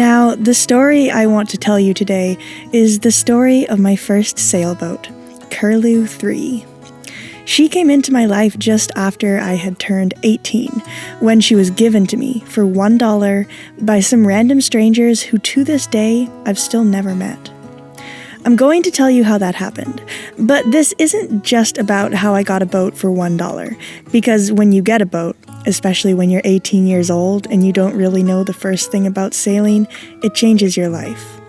Now, the story I want to tell you today is the story of my first sailboat, Curlew 3. She came into my life just after I had turned 18, when she was given to me for $1 by some random strangers who to this day I've still never met. I'm going to tell you how that happened, but this isn't just about how I got a boat for $1, because when you get a boat, especially when you're 18 years old and you don't really know the first thing about sailing, it changes your life.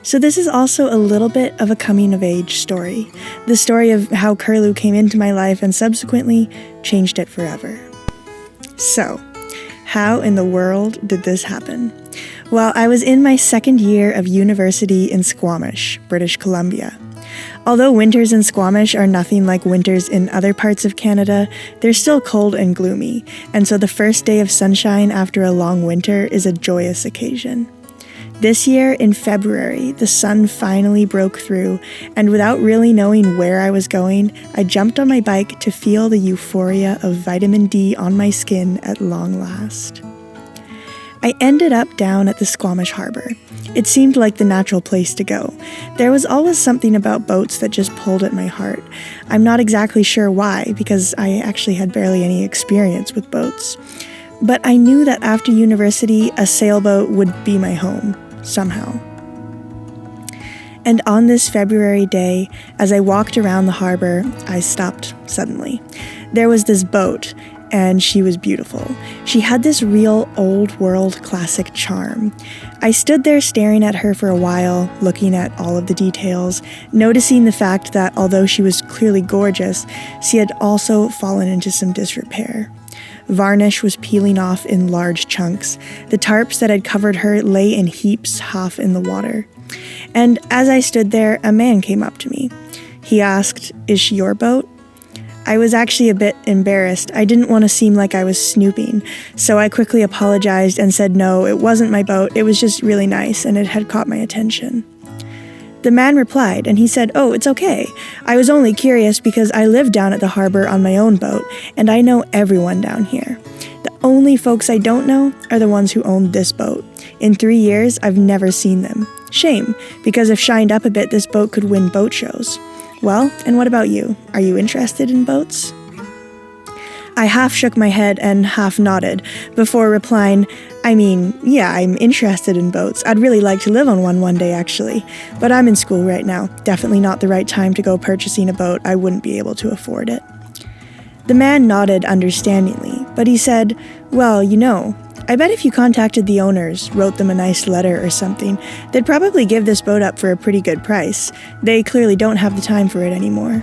So this is also a little bit of a coming-of-age story, the story of how Curlew came into my life and subsequently changed it forever. So, how in the world did this happen? Well, I was in my second year of university in Squamish, British Columbia. Although winters in Squamish are nothing like winters in other parts of Canada, they're still cold and gloomy, and so the first day of sunshine after a long winter is a joyous occasion. This year, in February, the sun finally broke through, and without really knowing where I was going, I jumped on my bike to feel the euphoria of vitamin D on my skin at long last. I ended up down at the Squamish Harbor. It seemed like the natural place to go. There was always something about boats that just pulled at my heart. I'm not exactly sure why, because I actually had barely any experience with boats. But I knew that after university, a sailboat would be my home, somehow. And on this February day, as I walked around the harbor, I stopped suddenly. There was this boat, and she was beautiful. She had this real old-world classic charm. I stood there staring at her for a while, looking at all of the details, noticing the fact that although she was clearly gorgeous, she had also fallen into some disrepair. Varnish was peeling off in large chunks. The tarps that had covered her lay in heaps half in the water. And as I stood there, a man came up to me. He asked, "Is she your boat?" I was actually a bit embarrassed. I didn't want to seem like I was snooping, so I quickly apologized and said no, it wasn't my boat, it was just really nice and it had caught my attention. The man replied, and he said, "Oh, it's okay. I was only curious because I live down at the harbor on my own boat, and I know everyone down here. The only folks I don't know are the ones who own this boat. In 3 years, I've never seen them. Shame, because if shined up a bit, this boat could win boat shows. Well, and what about you? Are you interested in boats?" I half shook my head and half nodded before replying, yeah, I'm interested in boats. I'd really like to live on one day, actually. But I'm in school right now. Definitely not the right time to go purchasing a boat. I wouldn't be able to afford it. The man nodded understandingly, but he said, "Well, I bet if you contacted the owners, wrote them a nice letter or something, they'd probably give this boat up for a pretty good price. They clearly don't have the time for it anymore."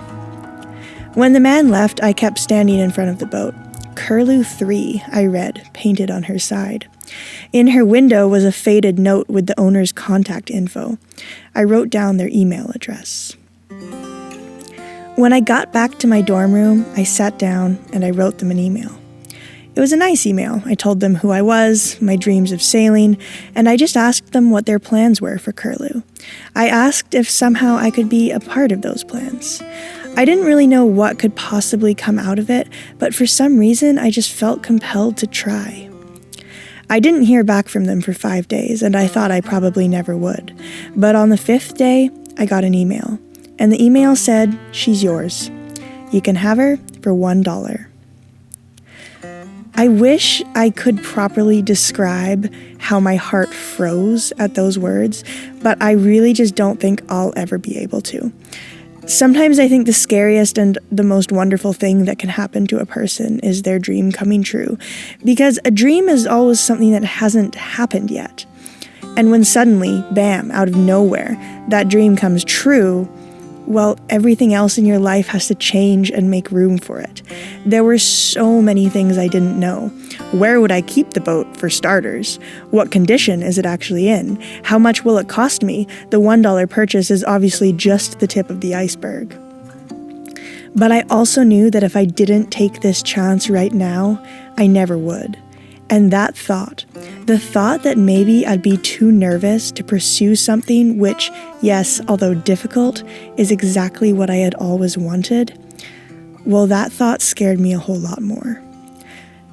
When the man left, I kept standing in front of the boat. Curlew 3, I read, painted on her side. In her window was a faded note with the owner's contact info. I wrote down their email address. When I got back to my dorm room, I sat down and I wrote them an email. It was a nice email. I told them who I was, my dreams of sailing, and I just asked them what their plans were for Curlew. I asked if somehow I could be a part of those plans. I didn't really know what could possibly come out of it, but for some reason I just felt compelled to try. I didn't hear back from them for 5 days, and I thought I probably never would. But on the 5th day, I got an email, and the email said, "She's yours. You can have her for $1. I wish I could properly describe how my heart froze at those words, but I really just don't think I'll ever be able to. Sometimes I think the scariest and the most wonderful thing that can happen to a person is their dream coming true, because a dream is always something that hasn't happened yet. And when suddenly, bam, out of nowhere, that dream comes true, well, everything else in your life has to change and make room for it. There were so many things I didn't know. Where would I keep the boat, for starters? What condition is it actually in? How much will it cost me? The $1 purchase is obviously just the tip of the iceberg. But I also knew that if I didn't take this chance right now, I never would. And that thought, the thought that maybe I'd be too nervous to pursue something which, yes, although difficult, is exactly what I had always wanted, well, that thought scared me a whole lot more.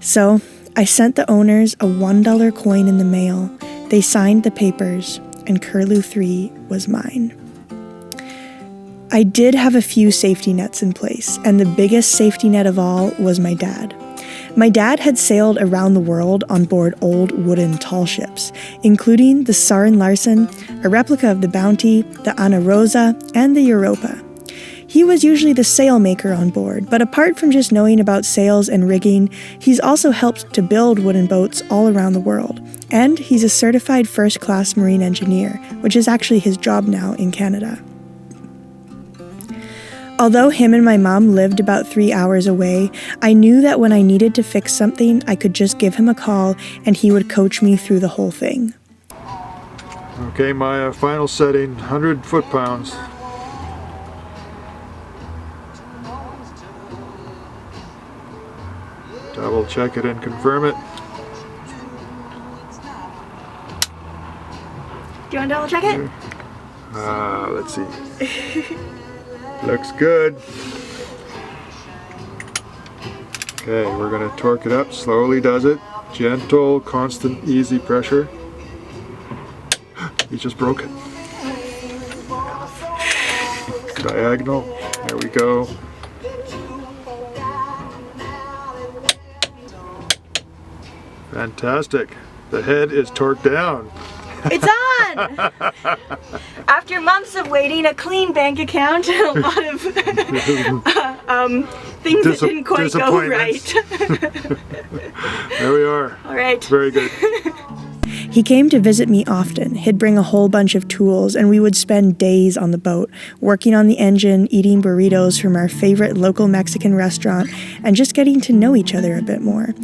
So I sent the owners a $1 coin in the mail. They signed the papers, and Curlew 3 was mine. I did have a few safety nets in place, and the biggest safety net of all was my dad. My dad had sailed around the world on board old wooden tall ships, including the Saren Larsen, a replica of the Bounty, the Ana Rosa, and the Europa. He was usually the sailmaker on board, but apart from just knowing about sails and rigging, he's also helped to build wooden boats all around the world. And he's a certified first-class marine engineer, which is actually his job now in Canada. Although him and my mom lived about 3 hours away, I knew that when I needed to fix something, I could just give him a call and he would coach me through the whole thing. Okay, my final setting, 100 foot-pounds. Double check it and confirm it. Do you want to double check it? Let's see. Looks good. Okay, we're going to torque it up. Slowly does it. Gentle, constant, easy pressure. He just broke it. Diagonal. There we go. Fantastic. The head is torqued down. It's on! After months of waiting, a clean bank account, a lot of things that didn't quite go right. There we are. All right. Very good. He came to visit me often. He'd bring a whole bunch of tools, and we would spend days on the boat, working on the engine, eating burritos from our favorite local Mexican restaurant, and just getting to know each other a bit more.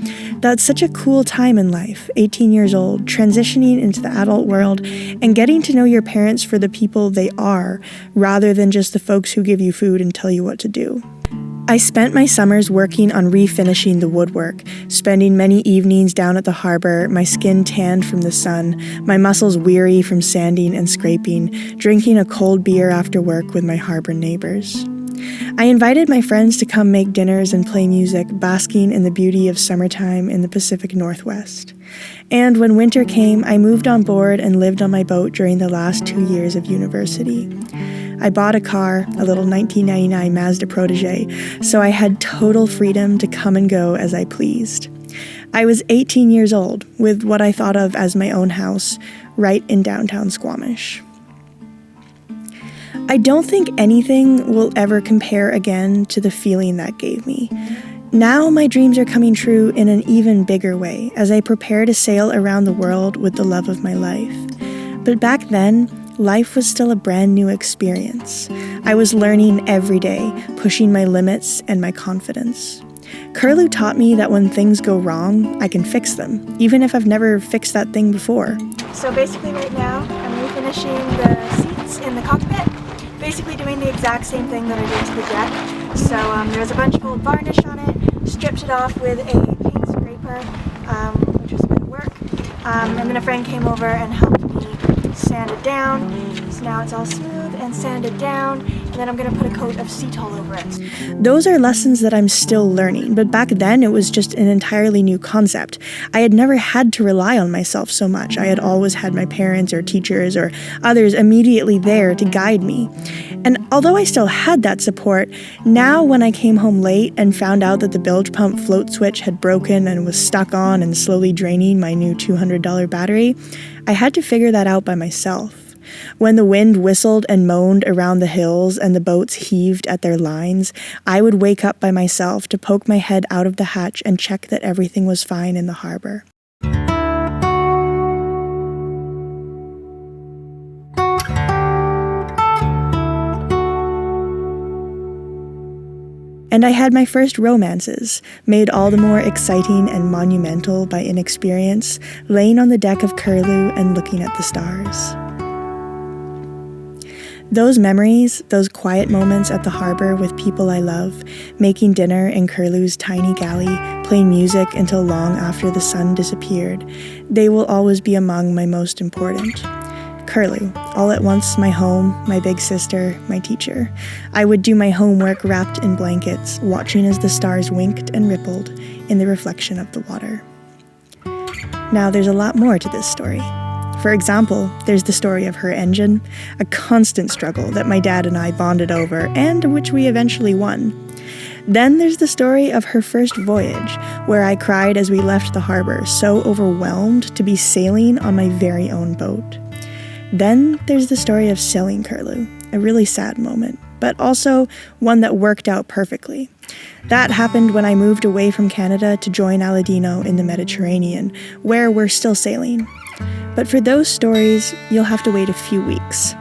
That's such a cool time in life, 18 years old, transitioning into the adult world, and getting to know your parents for the people they are, rather than just the folks who give you food and tell you what to do. I spent my summers working on refinishing the woodwork, spending many evenings down at the harbor, my skin tanned from the sun, my muscles weary from sanding and scraping, drinking a cold beer after work with my harbor neighbors. I invited my friends to come make dinners and play music, basking in the beauty of summertime in the Pacific Northwest. And when winter came, I moved on board and lived on my boat during the last 2 years of university. I bought a car, a little 1999 Mazda Protege, so I had total freedom to come and go as I pleased. I was 18 years old, with what I thought of as my own house, right in downtown Squamish. I don't think anything will ever compare again to the feeling that gave me. Now my dreams are coming true in an even bigger way as I prepare to sail around the world with the love of my life. But back then, life was still a brand new experience. I was learning every day, pushing my limits and my confidence. Curlew taught me that when things go wrong, I can fix them, even if I've never fixed that thing before. So basically right now, I'm refinishing the seats in the cockpit, basically doing the exact same thing that I did to the deck. So there was a bunch of old varnish on it, stripped it off with a paint scraper, which was a bit of work, and then a friend came over and helped me sand it down. So now it's all smooth and sanded down, and then I'm going to put a coat of Ceatol over it. Those are lessons that I'm still learning, but back then it was just an entirely new concept. I had never had to rely on myself so much. I had always had my parents or teachers or others immediately there to guide me. And although I still had that support, now when I came home late and found out that the bilge pump float switch had broken and was stuck on and slowly draining my new $200 battery, I had to figure that out by myself. When the wind whistled and moaned around the hills and the boats heaved at their lines, I would wake up by myself to poke my head out of the hatch and check that everything was fine in the harbor. And I had my first romances, made all the more exciting and monumental by inexperience, laying on the deck of Curlew and looking at the stars. Those memories, those quiet moments at the harbor with people I love, making dinner in Curlew's tiny galley, playing music until long after the sun disappeared, they will always be among my most important. Curlew, all at once my home, my big sister, my teacher. I would do my homework wrapped in blankets, watching as the stars winked and rippled in the reflection of the water. Now there's a lot more to this story. For example, there's the story of her engine, a constant struggle that my dad and I bonded over and which we eventually won. Then there's the story of her first voyage, where I cried as we left the harbor, so overwhelmed to be sailing on my very own boat. Then there's the story of sailing Curlew, a really sad moment, but also one that worked out perfectly. That happened when I moved away from Canada to join Aladino in the Mediterranean, where we're still sailing. But for those stories, you'll have to wait a few weeks.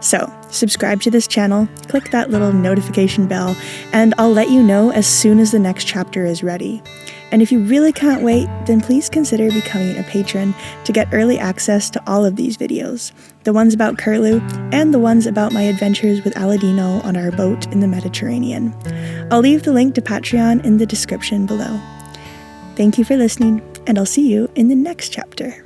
So, subscribe to this channel, click that little notification bell, and I'll let you know as soon as the next chapter is ready. And if you really can't wait, then please consider becoming a patron to get early access to all of these videos, the ones about Curlew and the ones about my adventures with Aladino on our boat in the Mediterranean. I'll leave the link to Patreon in the description below. Thank you for listening, and I'll see you in the next chapter.